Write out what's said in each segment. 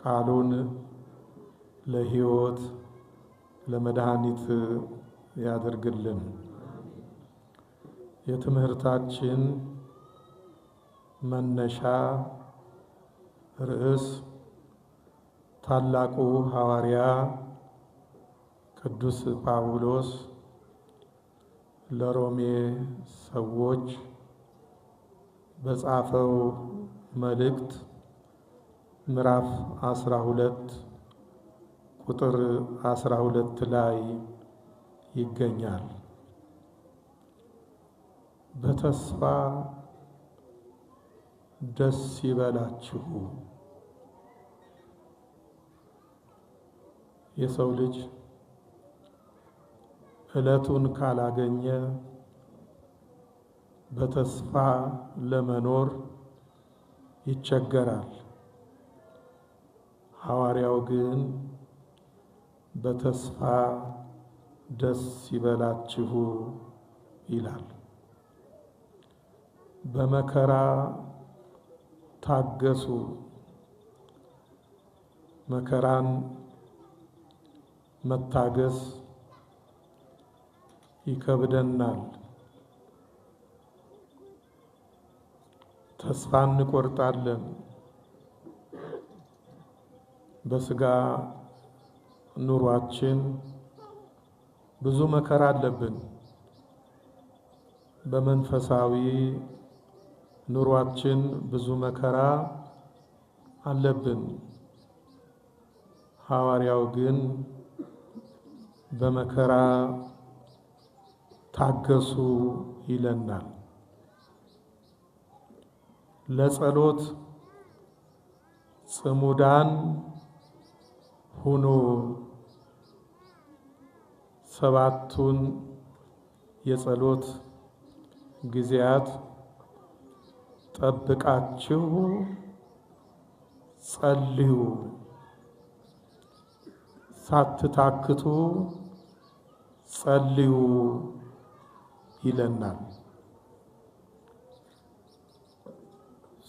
ቃሉን ለሕይወት ለመድኃኒት ያደርግልን። የትምህርታችን መነሻ ርዕስ ታላቁ ሐዋርያ ቅዱስ ጳውሎስ ለሮሜ ሰዎች በጻፈው መልእክት ምዕራፍ 12 ቁጥር 12 ላይ ይገኛል። በተስፋ ደስ ይበላችሁ። የሰው ልጅ ዕለቱን ካላገኘ በተስፋ ለመኖር ይቸገራል። ሐዋርያው ግን በተስፋ ደስ ይበላችሁ ይላል። በመከራ ታገሱ። መከራን መታገስ ይከብደናል። ተስፋ እንቆርጣለን። በስጋ ኑሯችን ብዙ መከራ አለብን። በመንፈሳዊ ኑሯችን ብዙ መከራ አለብን። ሐዋርያው ግን በመከራ ታገሱ ይለናል። ለጸሎት ጽሙዳን ሁኑ። ሰባቱን የጸሎት ጊዜያት ጠብቃችሁ ጸልዩ፣ ሳትታክቱ ጸልዩ ይለናል።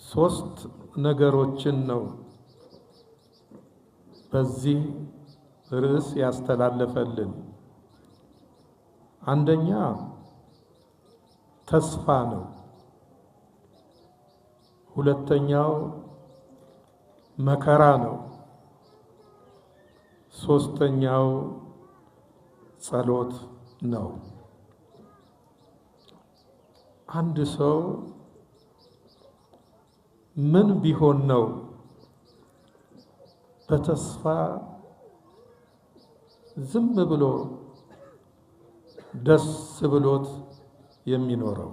ሶስት ነገሮችን ነው በዚህ ርዕስ ያስተላለፈልን። አንደኛ ተስፋ ነው። ሁለተኛው መከራ ነው። ሶስተኛው ጸሎት ነው። አንድ ሰው ምን ቢሆን ነው በተስፋ ዝም ብሎ ደስ ብሎት የሚኖረው?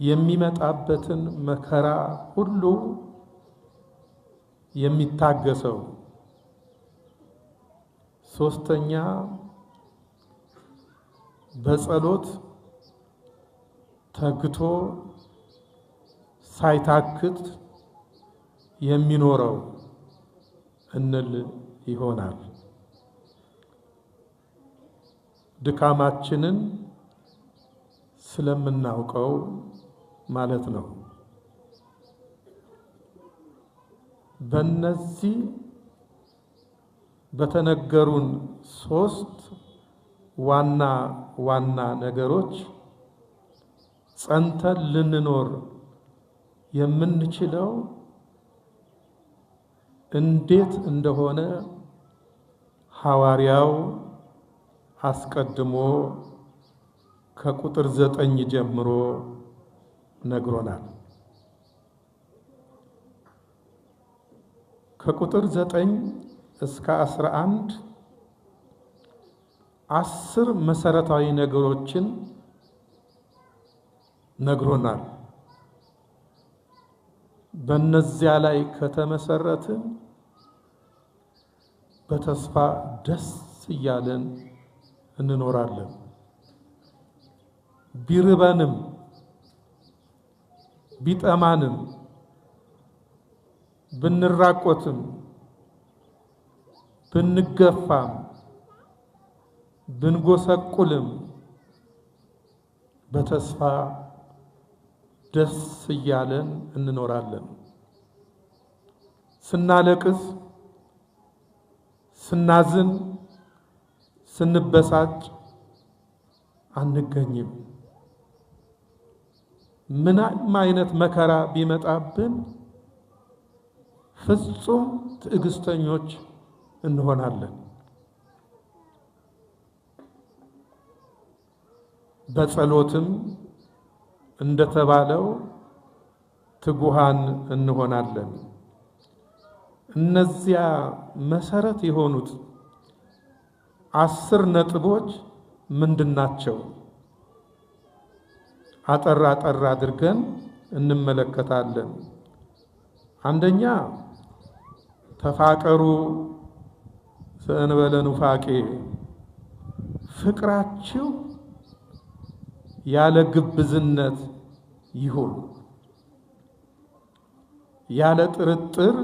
የሚመጣበትን መከራ ሁሉ የሚታገሰው? ሶስተኛ በጸሎት ተግቶ ሳይታክት የሚኖረው እንል ይሆናል። ድካማችንን ስለምናውቀው ማለት ነው። በእነዚህ በተነገሩን ሶስት ዋና ዋና ነገሮች ጸንተን ልንኖር የምንችለው እንዴት እንደሆነ ሐዋርያው አስቀድሞ ከቁጥር 9 ጀምሮ ነግሮናል። ከቁጥር 9 እስከ 11 10 መሰረታዊ ነገሮችን ነግሮናል። በእነዚያ ላይ ከተመሰረትን በተስፋ ደስ እያለን እንኖራለን። ቢርበንም ቢጠማንም ብንራቆትም ብንገፋም ብንጎሰቁልም በተስፋ ደስ እያለን እንኖራለን። ስናለቅስ፣ ስናዝን፣ ስንበሳጭ አንገኝም። ምንም አይነት መከራ ቢመጣብን ፍጹም ትዕግስተኞች እንሆናለን። በጸሎትም እንደተባለው ትጉሃን እንሆናለን። እነዚያ መሰረት የሆኑት 10 ነጥቦች ምንድናቸው? አጠር አድርገን እንመለከታለን። አንደኛ ተፋቀሩ ዘእንበለ ኑፋቄ፣ ፍቅራችሁ ያለ ግብዝነት ይሁን፣ ያለ ጥርጥር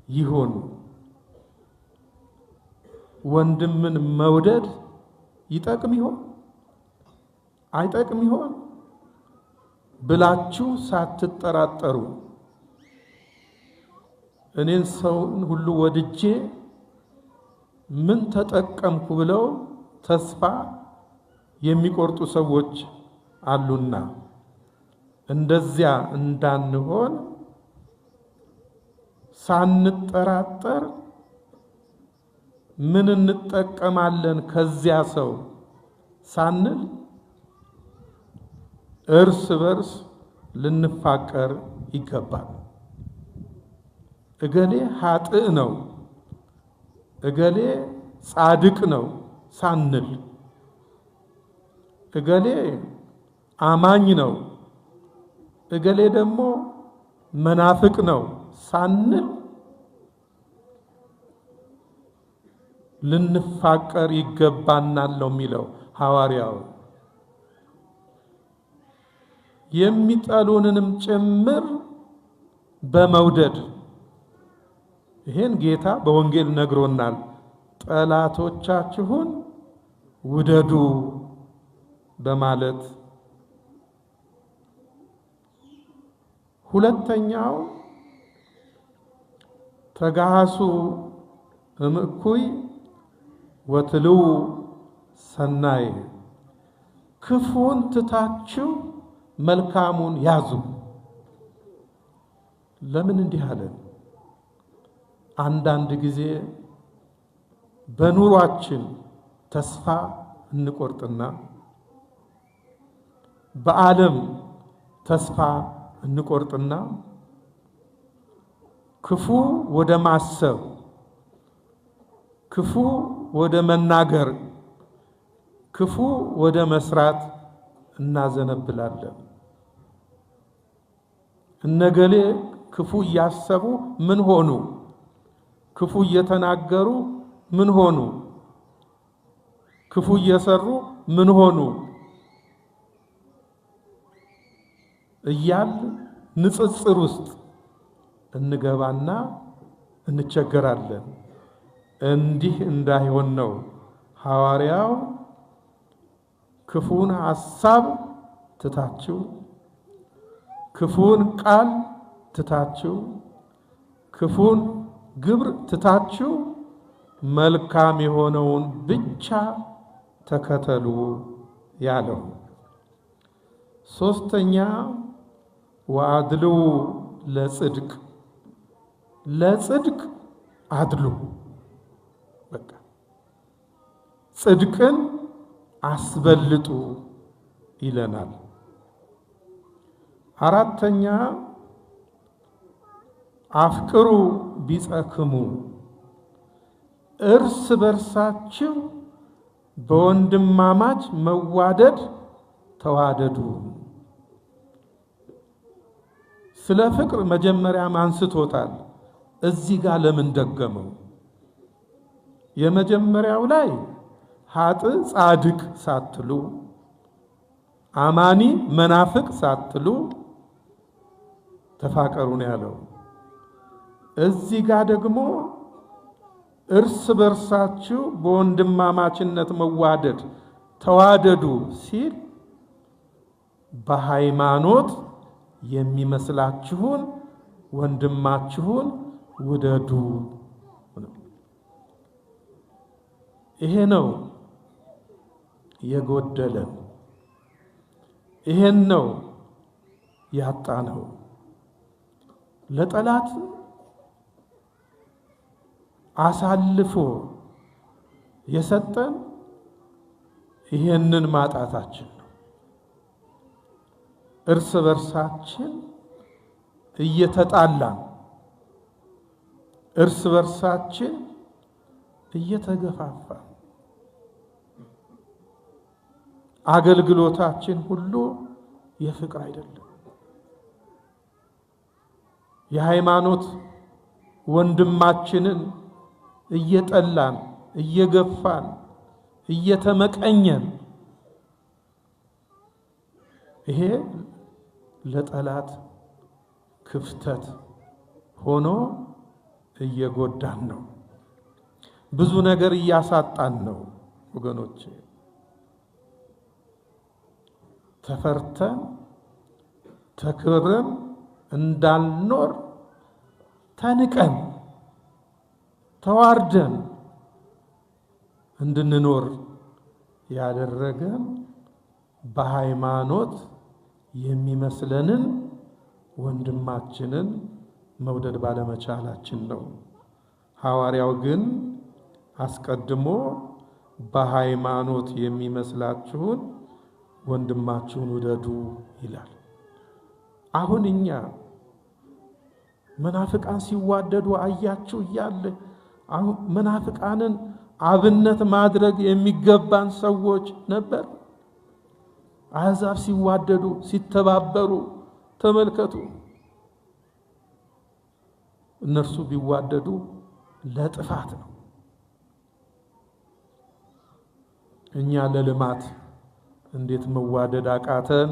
ይሁን። ወንድምን መውደድ ይጠቅም ይሆን አይጠቅም ይሆን ብላችሁ ሳትጠራጠሩ እኔን ሰውን ሁሉ ወድጄ ምን ተጠቀምኩ ብለው ተስፋ የሚቆርጡ ሰዎች አሉና እንደዚያ እንዳንሆን ሳንጠራጠር ምን እንጠቀማለን ከዚያ ሰው ሳንል እርስ በርስ ልንፋቀር ይገባል። እገሌ ኃጥእ ነው፣ እገሌ ጻድቅ ነው ሳንል፣ እገሌ አማኝ ነው፣ እገሌ ደግሞ መናፍቅ ነው ሳንል ልንፋቀር ይገባናል ነው የሚለው ሐዋርያው። የሚጠሉንንም ጭምር በመውደድ ይሄን ጌታ በወንጌል ነግሮናል። ጠላቶቻችሁን ውደዱ በማለት ሁለተኛው ተጋሃሱ እምእኩይ ወትልው ሰናይ፣ ክፉን ትታችሁ መልካሙን ያዙ። ለምን እንዲህ አለን? አንዳንድ ጊዜ በኑሯችን ተስፋ እንቆርጥና በዓለም ተስፋ እንቆርጥና ክፉ ወደ ማሰብ፣ ክፉ ወደ መናገር፣ ክፉ ወደ መስራት እናዘነብላለን። እነገሌ ክፉ እያሰቡ ምን ሆኑ? ክፉ እየተናገሩ ምን ሆኑ? ክፉ እየሰሩ ምን ሆኑ? እያል ንጽጽር ውስጥ እንገባና እንቸገራለን። እንዲህ እንዳይሆን ነው ሐዋርያው ክፉን ሐሳብ ትታችሁ፣ ክፉን ቃል ትታችሁ፣ ክፉን ግብር ትታችሁ መልካም የሆነውን ብቻ ተከተሉ ያለው። ሶስተኛ ወአድሉ ለጽድቅ፣ ለጽድቅ አድሉ። በቃ ጽድቅን አስበልጡ ይለናል። አራተኛ አፍቅሩ ቢጸክሙ፣ እርስ በርሳችሁ በወንድማማች መዋደድ ተዋደዱ። ስለ ፍቅር መጀመሪያም አንስቶታል። እዚህ ጋር ለምን ደገመው? የመጀመሪያው ላይ ኃጥእ ጻድቅ ሳትሉ፣ አማኒ መናፍቅ ሳትሉ ተፋቀሩ ነው ያለው። እዚህ ጋር ደግሞ እርስ በርሳችሁ በወንድማማችነት መዋደድ ተዋደዱ ሲል በሃይማኖት የሚመስላችሁን ወንድማችሁን ውደዱ። ይሄ ነው የጎደለን። ይሄን ነው ያጣነው። ለጠላት አሳልፎ የሰጠን ይሄንን ማጣታችን ነው። እርስ በርሳችን እየተጣላን፣ እርስ በርሳችን እየተገፋፋን፣ አገልግሎታችን ሁሉ የፍቅር አይደለም። የሃይማኖት ወንድማችንን እየጠላን፣ እየገፋን፣ እየተመቀኘን ይሄ ለጠላት ክፍተት ሆኖ እየጎዳን ነው። ብዙ ነገር እያሳጣን ነው ወገኖቼ። ተፈርተን ተከብረን እንዳልኖር ተንቀን ተዋርደን እንድንኖር ያደረገን በሃይማኖት የሚመስለንን ወንድማችንን መውደድ ባለመቻላችን ነው። ሐዋርያው ግን አስቀድሞ በሃይማኖት የሚመስላችሁን ወንድማችሁን ውደዱ ይላል። አሁን እኛ መናፍቃን ሲዋደዱ አያችሁ እያለ አሁን መናፍቃንን አብነት ማድረግ የሚገባን ሰዎች ነበር። አሕዛብ ሲዋደዱ ሲተባበሩ ተመልከቱ። እነርሱ ቢዋደዱ ለጥፋት ነው። እኛ ለልማት እንዴት መዋደድ አቃተን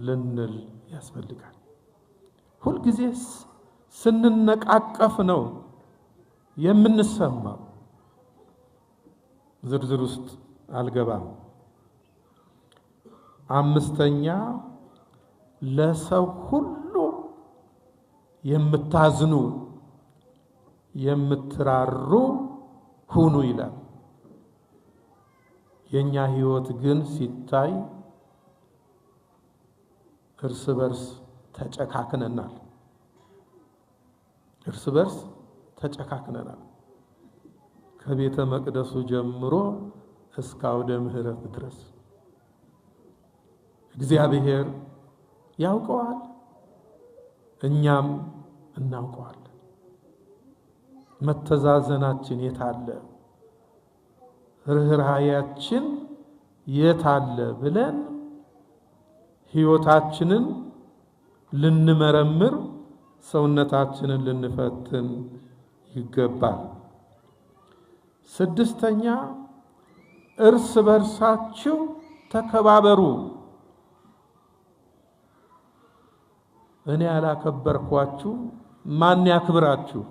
ልንል ያስፈልጋል። ሁልጊዜ ስንነቃቀፍ ነው የምንሰማው። ዝርዝር ውስጥ አልገባም። አምስተኛ ለሰው ሁሉ የምታዝኑ የምትራሩ ሁኑ ይላል። የኛ ሕይወት ግን ሲታይ እርስ በርስ ተጨካክነናል። እርስ በርስ ተጨካክነናል። ከቤተ መቅደሱ ጀምሮ እስከ አውደ ምሕረት ድረስ እግዚአብሔር ያውቀዋል፣ እኛም እናውቀዋለን። መተዛዘናችን የታለ? ርህራሄያችን የታለ ብለን ሕይወታችንን ልንመረምር፣ ሰውነታችንን ልንፈትን ይገባል። ስድስተኛ እርስ በርሳችሁ ተከባበሩ። እኔ ያላከበርኳችሁ ማን ያክብራችሁ?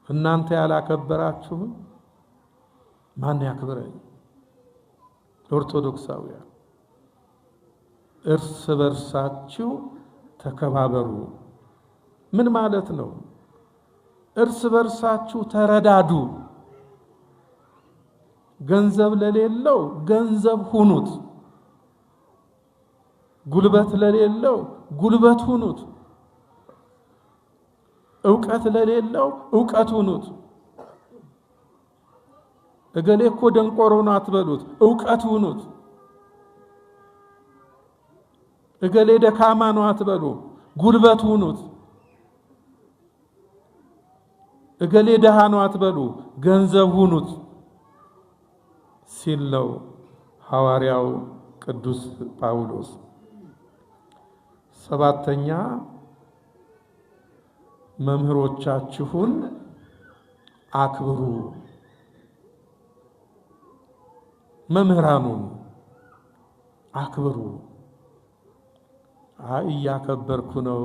እናንተ ያላከበራችሁ ማን ያክብረኝ? ኦርቶዶክሳውያን እርስ በርሳችሁ ተከባበሩ። ምን ማለት ነው? እርስ በርሳችሁ ተረዳዱ። ገንዘብ ለሌለው ገንዘብ ሁኑት፣ ጉልበት ለሌለው ጉልበት ሁኑት፣ ዕውቀት ለሌለው ዕውቀት ሁኑት። እገሌ እኮ ደንቆሮ ነው አትበሉት፣ ዕውቀት ሁኑት። እገሌ ደካማ ነው አትበሉ፣ ጉልበት ሁኑት። እገሌ ደሃ ነው አትበሉ፣ ገንዘብ ሁኑት ሲል ነው ሐዋርያው ቅዱስ ጳውሎስ። ሰባተኛ መምህሮቻችሁን አክብሩ። መምህራኑን አክብሩ። እያከበርኩ ነው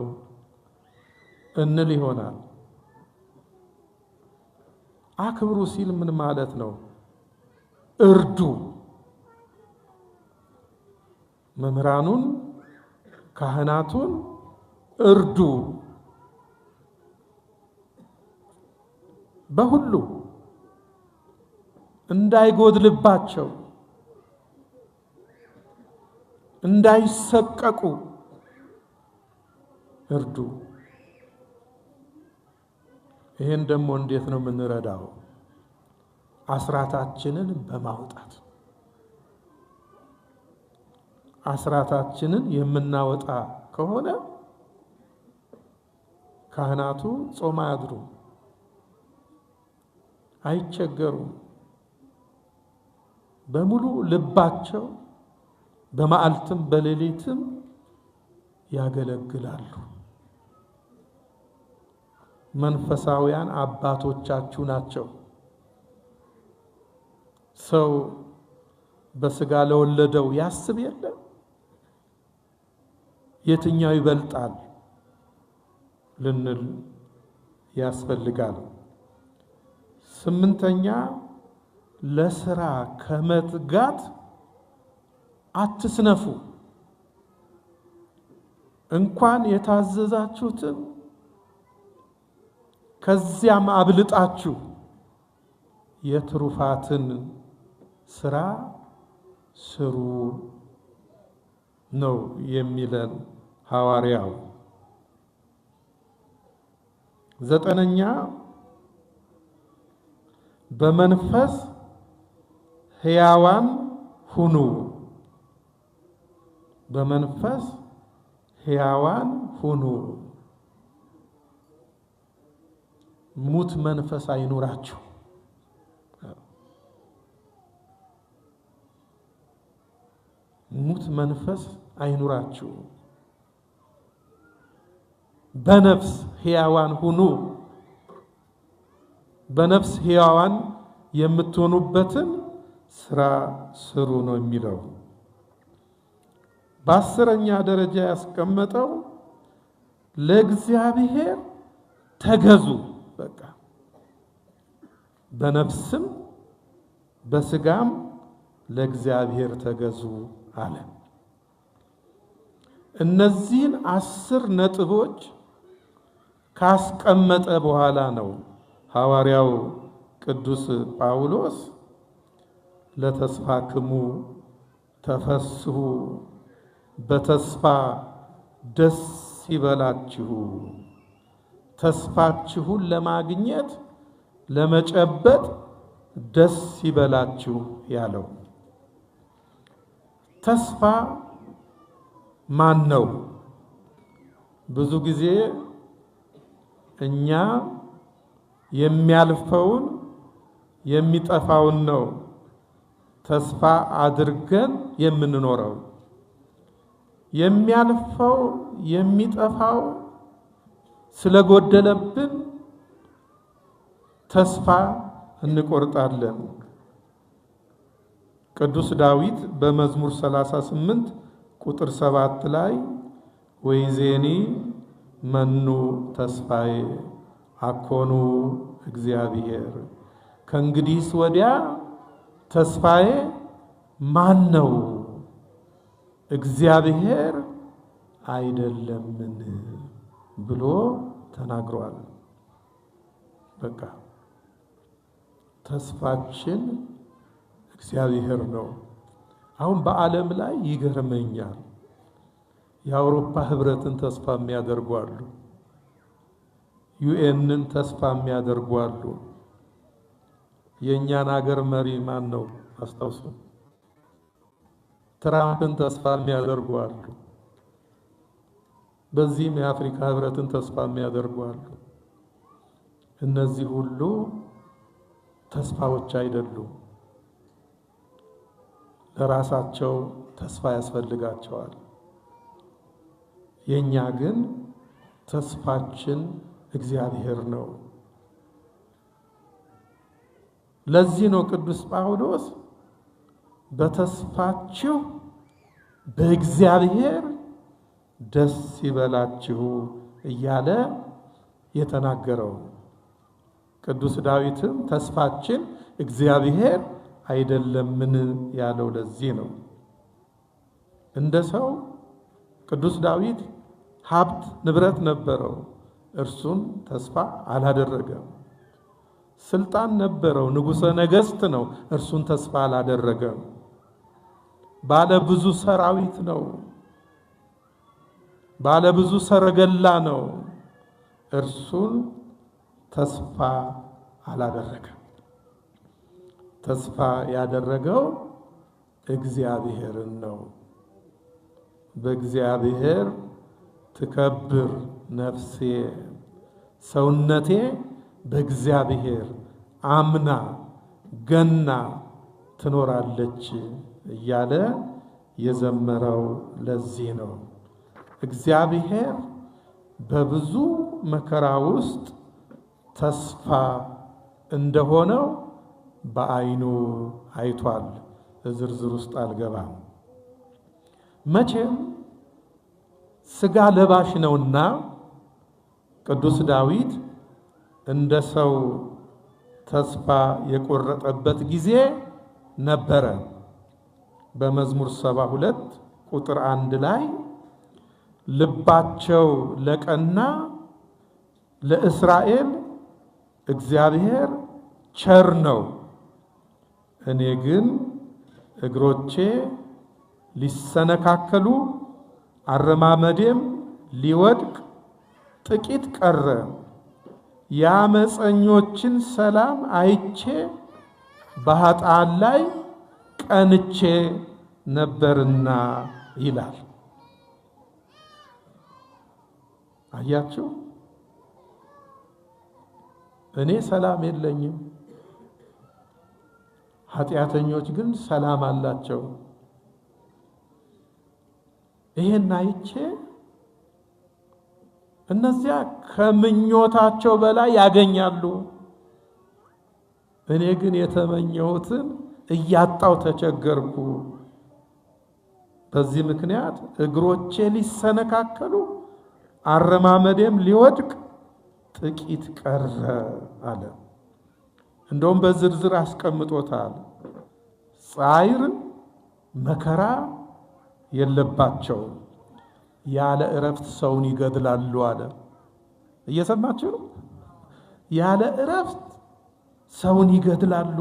እንል ይሆናል። አክብሩ ሲል ምን ማለት ነው? እርዱ። መምህራኑን ካህናቱን እርዱ። በሁሉ እንዳይጎድልባቸው እንዳይሰቀቁ እርዱ። ይሄን ደግሞ እንዴት ነው የምንረዳው? አስራታችንን በማውጣት አስራታችንን የምናወጣ ከሆነ ካህናቱ ጾም አያድሩም፣ አይቸገሩም። በሙሉ ልባቸው በመዓልትም በሌሊትም ያገለግላሉ። መንፈሳውያን አባቶቻችሁ ናቸው። ሰው በስጋ ለወለደው ያስብ የለ የትኛው ይበልጣል ልንል ያስፈልጋል። ስምንተኛ ለስራ ከመትጋት አትስነፉ። እንኳን የታዘዛችሁትን ከዚያም አብልጣችሁ የትሩፋትን ስራ ስሩ ነው የሚለን ሐዋርያው። ዘጠነኛ በመንፈስ ሕያዋን ሁኑ። በመንፈስ ሕያዋን ሁኑ። ሙት መንፈስ አይኑራችሁ። ሙት መንፈስ አይኑራችሁ። በነፍስ ሕያዋን ሁኑ። በነፍስ ሕያዋን የምትሆኑበትን ስራ ስሩ ነው የሚለው። በአስረኛ ደረጃ ያስቀመጠው ለእግዚአብሔር ተገዙ። በቃ በነፍስም በስጋም ለእግዚአብሔር ተገዙ አለ። እነዚህን 10 ነጥቦች ካስቀመጠ በኋላ ነው ሐዋርያው ቅዱስ ጳውሎስ ለተስፋክሙ ተፈስሑ፣ በተስፋ ደስ ይበላችሁ፣ ተስፋችሁን ለማግኘት ለመጨበጥ ደስ ይበላችሁ ያለው። ተስፋ ማን ነው? ብዙ ጊዜ እኛ የሚያልፈውን የሚጠፋውን ነው ተስፋ አድርገን የምንኖረው። የሚያልፈው የሚጠፋው ስለጎደለብን ተስፋ እንቆርጣለን። ቅዱስ ዳዊት በመዝሙር 38 ቁጥር 7 ላይ ወይዜኒ መኑ ተስፋዬ አኮኑ እግዚአብሔር፣ ከእንግዲህስ ወዲያ ተስፋዬ ማን ነው? እግዚአብሔር አይደለምን ብሎ ተናግሯል። በቃ ተስፋችን እግዚአብሔር ነው። አሁን በዓለም ላይ ይገርመኛል፣ የአውሮፓ ህብረትን ተስፋ የሚያደርጉ አሉ፣ ዩኤንን ተስፋ የሚያደርጉ አሉ። የእኛን ሀገር መሪ ማን ነው አስታውሱ? ትራምፕን ተስፋ የሚያደርጉ አሉ። በዚህም የአፍሪካ ህብረትን ተስፋ የሚያደርጉ አሉ። እነዚህ ሁሉ ተስፋዎች አይደሉም። ለራሳቸው ተስፋ ያስፈልጋቸዋል። የኛ ግን ተስፋችን እግዚአብሔር ነው። ለዚህ ነው ቅዱስ ጳውሎስ በተስፋችሁ በእግዚአብሔር ደስ ይበላችሁ እያለ የተናገረው። ቅዱስ ዳዊትም ተስፋችን እግዚአብሔር አይደለምን ያለው ለዚህ ነው። እንደ ሰው ቅዱስ ዳዊት ሀብት ንብረት ነበረው፣ እርሱን ተስፋ አላደረገም። ስልጣን ነበረው፣ ንጉሠ ነገሥት ነው። እርሱን ተስፋ አላደረገም። ባለ ብዙ ሰራዊት ነው፣ ባለ ብዙ ሰረገላ ነው። እርሱን ተስፋ አላደረገም። ተስፋ ያደረገው እግዚአብሔርን ነው። በእግዚአብሔር ትከብር ነፍሴ፣ ሰውነቴ በእግዚአብሔር አምና ገና ትኖራለች እያለ የዘመረው ለዚህ ነው። እግዚአብሔር በብዙ መከራ ውስጥ ተስፋ እንደሆነው በዓይኑ አይቷል። ዝርዝር ውስጥ አልገባም። መቼም ሥጋ ለባሽ ነውና ቅዱስ ዳዊት እንደ ሰው ተስፋ የቆረጠበት ጊዜ ነበረ። በመዝሙር 72 ቁጥር 1 ላይ ልባቸው ለቀና ለእስራኤል እግዚአብሔር ቸር ነው፣ እኔ ግን እግሮቼ ሊሰነካከሉ አረማመዴም ሊወድቅ ጥቂት ቀረ፣ የአመፀኞችን ሰላም አይቼ በኃጥአን ላይ ቀንቼ ነበርና ይላል። አያችሁ፣ እኔ ሰላም የለኝም፣ ኃጢአተኞች ግን ሰላም አላቸው። ይሄን አይቼ እነዚያ ከምኞታቸው በላይ ያገኛሉ፣ እኔ ግን የተመኘሁትን እያጣው ተቸገርኩ። በዚህ ምክንያት እግሮቼ ሊሰነካከሉ አረማመዴም ሊወድቅ ጥቂት ቀረ አለ። እንደውም በዝርዝር አስቀምጦታል። ጻይር መከራ የለባቸውም፣ ያለ እረፍት ሰውን ይገድላሉ አለ። እየሰማችሁ ነው? ያለ እረፍት ሰውን ይገድላሉ።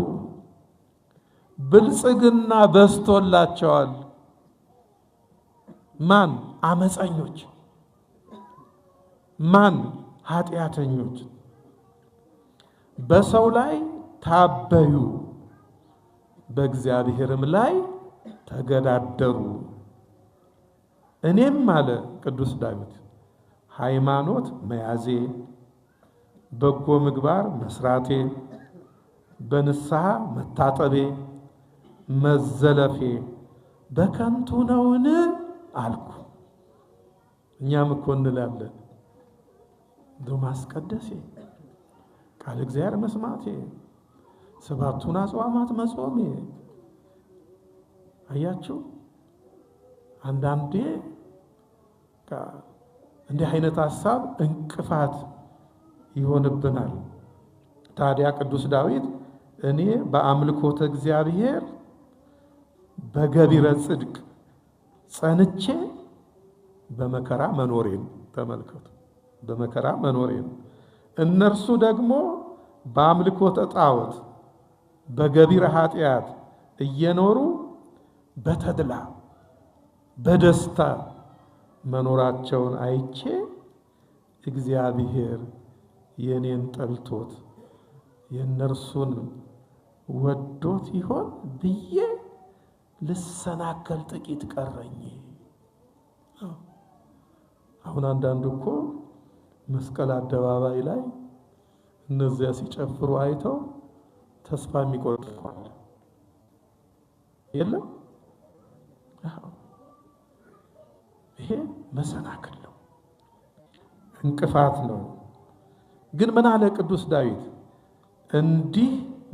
ብልጽግና በዝቶላቸዋል። ማን? አመፀኞች። ማን? ኃጢአተኞች። በሰው ላይ ታበዩ፣ በእግዚአብሔርም ላይ ተገዳደሩ። እኔም አለ ቅዱስ ዳዊት ሃይማኖት መያዜ፣ በጎ ምግባር መስራቴ፣ በንስሐ መታጠቤ፣ መዘለፌ በከንቱ ነውን አልኩ። እኛም እኮ እንላለን እንደው ማስቀደሴ፣ ቃል እግዚአብሔር መስማቴ፣ ሰባቱን አጽዋማት መጾሜ። አያችሁ፣ አንዳንዴ እንዲህ አይነት ሐሳብ እንቅፋት ይሆንብናል። ታዲያ ቅዱስ ዳዊት እኔ በአምልኮተ እግዚአብሔር በገቢረ ጽድቅ ጸንቼ በመከራ መኖሬን ተመልከቱ። በመከራ መኖሬን፣ እነርሱ ደግሞ በአምልኮተ ጣዖት በገቢረ ኃጢአት እየኖሩ በተድላ በደስታ መኖራቸውን አይቼ እግዚአብሔር የኔን ጠልቶት የነርሱን ወዶት ይሆን ብዬ ልሰናከል ጥቂት ቀረኝ። አሁን አንዳንዱ እኮ መስቀል አደባባይ ላይ እነዚያ ሲጨፍሩ አይተው ተስፋ የሚቆርጥ የለም። ይሄ መሰናክል ነው፣ እንቅፋት ነው። ግን ምን አለ ቅዱስ ዳዊት? እንዲህ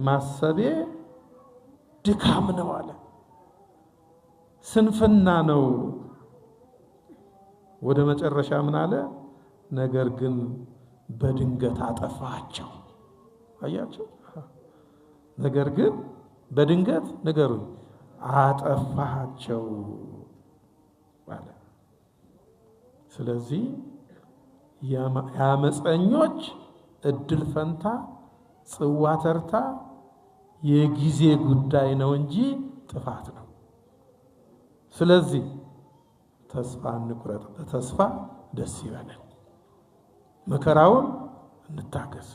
ማሰቤ ድካም ነው አለ፣ ስንፍና ነው። ወደ መጨረሻ ምን አለ? ነገር ግን በድንገት አጠፋቸው። አያቸው። ነገር ግን በድንገት ንገሩኝ አጠፋቸው አለ። ስለዚህ የአመፀኞች እድል ፈንታ ጽዋ ተርታ የጊዜ ጉዳይ ነው እንጂ ጥፋት ነው። ስለዚህ ተስፋ እንቁረጥ፣ በተስፋ ደስ ይበለን፣ መከራውን እንታገስ፣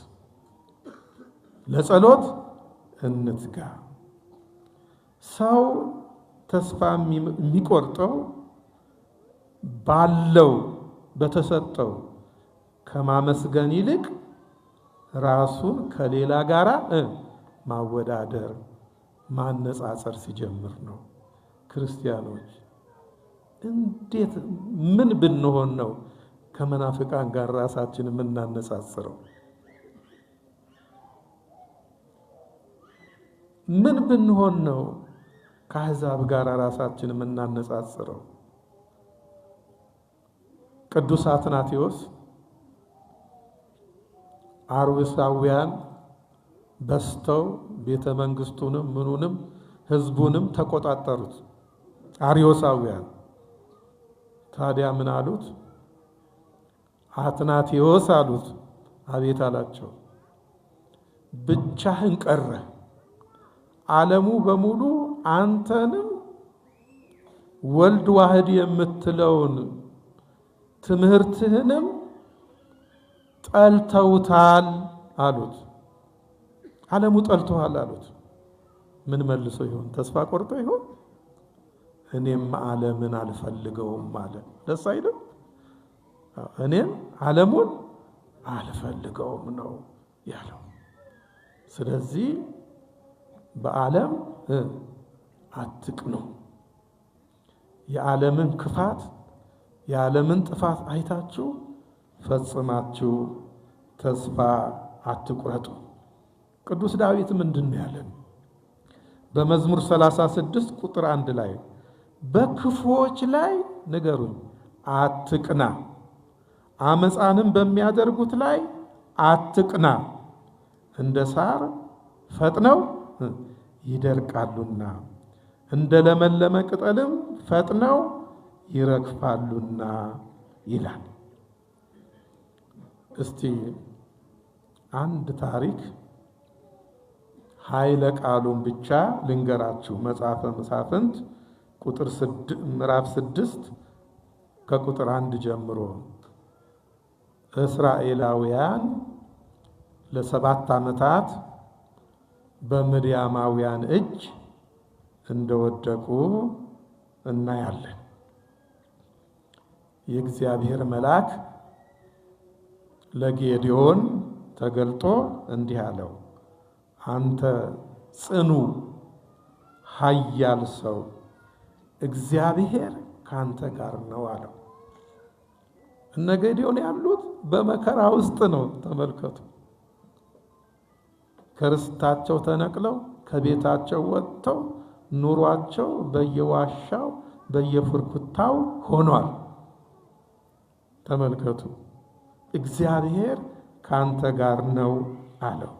ለጸሎት እንትጋ። ሰው ተስፋ የሚቆርጠው ባለው በተሰጠው ከማመስገን ይልቅ ራሱን ከሌላ ጋራ ማወዳደር ማነጻጸር ሲጀምር ነው። ክርስቲያኖች እንዴት ምን ብንሆን ነው ከመናፍቃን ጋር ራሳችን የምናነጻጽረው? ምን ብንሆን ነው ከአሕዛብ ጋር ራሳችን የምናነጻጽረው? ቅዱስ አትናቴዎስ አርዮሳውያን በስተው ቤተ መንግስቱንም ምኑንም ህዝቡንም ተቆጣጠሩት። አርዮሳውያን ታዲያ ምን አሉት? አትናቴዎስ አሉት። አቤት አላቸው። ብቻህን ቀረ፣ ዓለሙ በሙሉ አንተንም ወልድ ዋህድ የምትለውን ትምህርትህንም ጠልተውታል አሉት። ዓለሙ ጠልቶሃል አሉት። ምን መልሶ ይሆን? ተስፋ ቆርጦ ይሆን? እኔም ዓለምን አልፈልገውም አለ። ደስ አይልም? እኔም ዓለሙን አልፈልገውም ነው ያለው። ስለዚህ በዓለም አትቅኑ። የዓለምን ክፋት የዓለምን ጥፋት አይታችሁ ፈጽማችሁ ተስፋ አትቁረጡ። ቅዱስ ዳዊት ምንድን ነው ያለን? በመዝሙር 36 ቁጥር 1 ላይ በክፉዎች ላይ ንገሩኝ አትቅና፣ አመፃንም በሚያደርጉት ላይ አትቅና፣ እንደ ሳር ፈጥነው ይደርቃሉና እንደ ለመለመ ቅጠልም ፈጥነው ይረግፋሉና ይላል። እስቲ አንድ ታሪክ ኃይለ ቃሉን ብቻ ልንገራችሁ። መጽሐፈ መሳፍንት ምዕራፍ 6 ከቁጥር 1 ጀምሮ እስራኤላውያን ለ7 ዓመታት በምድያማውያን እጅ እንደወደቁ እናያለን። የእግዚአብሔር መልአክ ለጌዲዮን ተገልጦ እንዲህ አለው፣ አንተ ጽኑ ኃያል ሰው እግዚአብሔር ካንተ ጋር ነው አለው። እነ ጌዲዮን ያሉት በመከራ ውስጥ ነው። ተመልከቱ። ከርስታቸው ተነቅለው ከቤታቸው ወጥተው ኑሯቸው በየዋሻው በየፍርኩታው ሆኗል። ተመልከቱ። እግዚአብሔር ካንተ ጋር ነው አለው።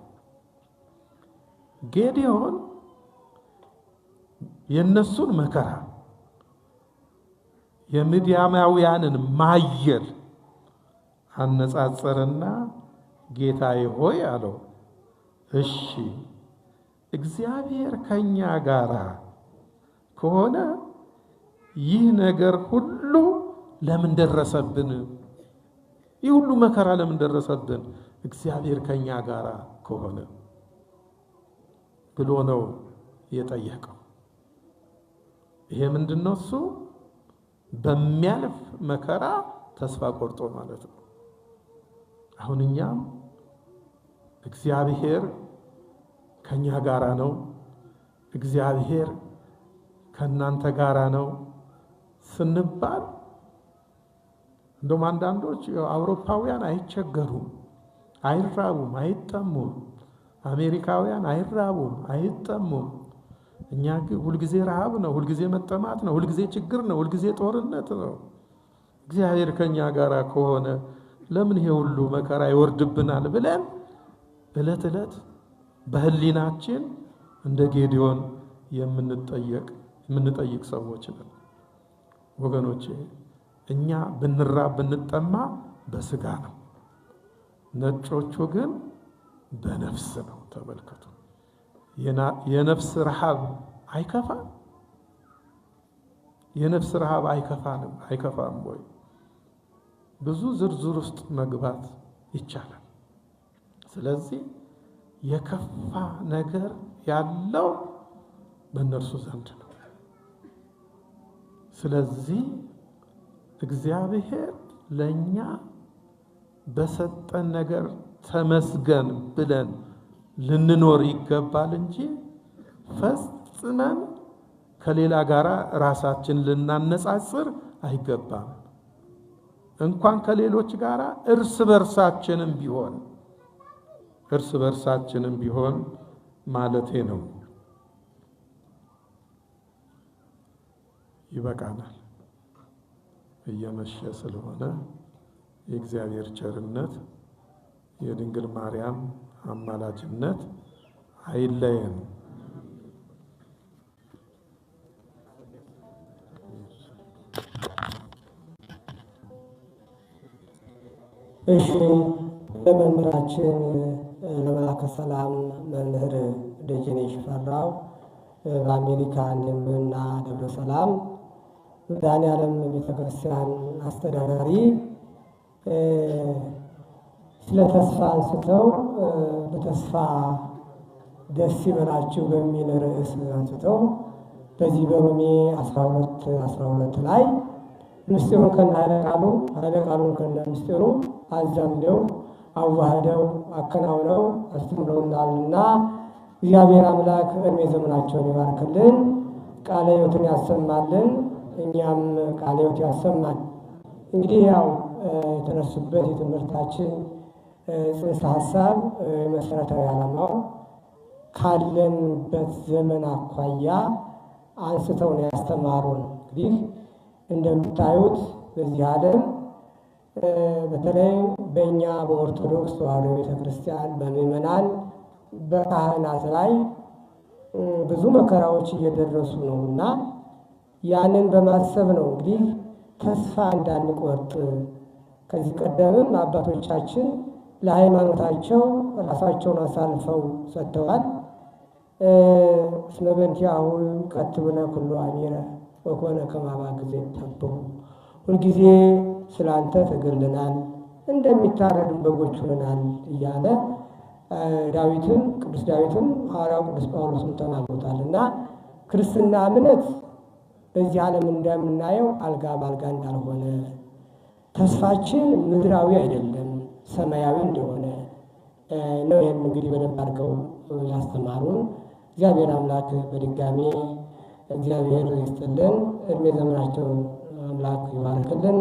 ጌዲዮን የነሱን መከራ የምድያማውያንን ማየል አነጻጸረና ጌታዬ ሆይ አለው፣ እሺ እግዚአብሔር ከኛ ጋር ከሆነ ይህ ነገር ሁሉ ለምን ደረሰብን? ይህ ሁሉ መከራ ለምን ደረሰብን? እግዚአብሔር ከኛ ጋር ከሆነ ብሎ ነው የጠየቀው። ይሄ ምንድነው? እሱ በሚያልፍ መከራ ተስፋ ቆርጦ ማለት ነው። አሁን እኛም እግዚአብሔር ከኛ ጋራ ነው፣ እግዚአብሔር ከናንተ ጋራ ነው ስንባል እንደውም አንዳንዶች አውሮፓውያን አይቸገሩም፣ አይራቡም፣ አይጠሙም። አሜሪካውያን አይራቡም፣ አይጠሙም። እኛ ግን ሁልጊዜ ረሃብ ነው፣ ሁልጊዜ መጠማት ነው፣ ሁልጊዜ ችግር ነው፣ ሁልጊዜ ጦርነት ነው። እግዚአብሔር ከኛ ጋር ከሆነ ለምን ይሄ ሁሉ መከራ ይወርድብናል ብለን ዕለት ዕለት በህሊናችን እንደ ጌዲዮን የምንጠይቅ ሰዎች ነን። ወገኖቼ እኛ ብንራብ ብንጠማ በስጋ ነው። ነጮቹ ግን በነፍስ ነው። ተመልከቱ። የነፍስ ረሃብ አይከፋም? የነፍስ ረሃብ አይከፋም ወይ? ብዙ ዝርዝር ውስጥ መግባት ይቻላል። ስለዚህ የከፋ ነገር ያለው በእነርሱ ዘንድ ነው። ስለዚህ እግዚአብሔር ለኛ በሰጠን ነገር ተመስገን ብለን ልንኖር ይገባል እንጂ ፈጽመን ከሌላ ጋራ ራሳችን ልናነጻጽር አይገባም። እንኳን ከሌሎች ጋራ እርስ በርሳችንም ቢሆን ማለቴ ነው። ይበቃናል። እየመሸ ስለሆነ የእግዚአብሔር ቸርነት የድንግል ማርያም አማላጅነት አይለየን። እሺ፣ ለመምህራችን ለመላከ ሰላም መምህር ደጀኔ ሽፈራው በአሜሪካ እንደምና ደብረ ሰላም መድኃኔዓለም ቤተክርስቲያን አስተዳዳሪ ስለ ተስፋ አንስተው በተስፋ ደስ ይበላችሁ በሚል ርዕስ አንስተው በዚህ በሮሜ 12 ላይ ምስጢሩን ከነ ኃይለ ቃሉን ከነ ምስጢሩ አዛምደው አዋህደው አከናውነው አስተምረውናልና እግዚአብሔር አምላክ እድሜ ዘመናቸውን ይባርክልን፣ ቃለ ሕይወትን ያሰማልን፣ እኛም ቃለ ሕይወት ያሰማን። እንግዲህ ያው የተነሱበት የትምህርታችን ጽንሰ ሀሳብ መሰረታዊ ዓላማው ካለንበት ዘመን አኳያ አንስተው ነው ያስተማሩን። እንግዲህ እንደምታዩት በዚህ ዓለም በተለይ በእኛ በኦርቶዶክስ ተዋሕዶ ቤተክርስቲያን በምዕመናን በካህናት ላይ ብዙ መከራዎች እየደረሱ ነው እና ያንን በማሰብ ነው እንግዲህ ተስፋ እንዳንቆርጥ። ከዚህ ቀደምም አባቶቻችን ለሃይማኖታቸው ራሳቸውን አሳልፈው ሰጥተዋል። እስመ በእንቲአሁ ቀትብነ ኩሉ አሚረ ወኮነ ከማባ ጊዜ ተብሁ፣ ሁልጊዜ ስላንተ ተገድለናል እንደሚታረዱ በጎች ሆነናል እያለ ቅዱስ ዳዊትም ሐዋርያው ቅዱስ ጳውሎስም ተናግሮታል። እና ክርስትና እምነት በዚህ ዓለም እንደምናየው አልጋ ባልጋ እንዳልሆነ፣ ተስፋችን ምድራዊ አይደለም ሰማያዊ እንደሆነ ነው። ይህን እንግዲህ በደንብ አድርገው ያስተማሩን። እግዚአብሔር አምላክ በድጋሚ እግዚአብሔር ይስጥልን፣ እድሜ ዘመናቸውን አምላክ ይባርክልን።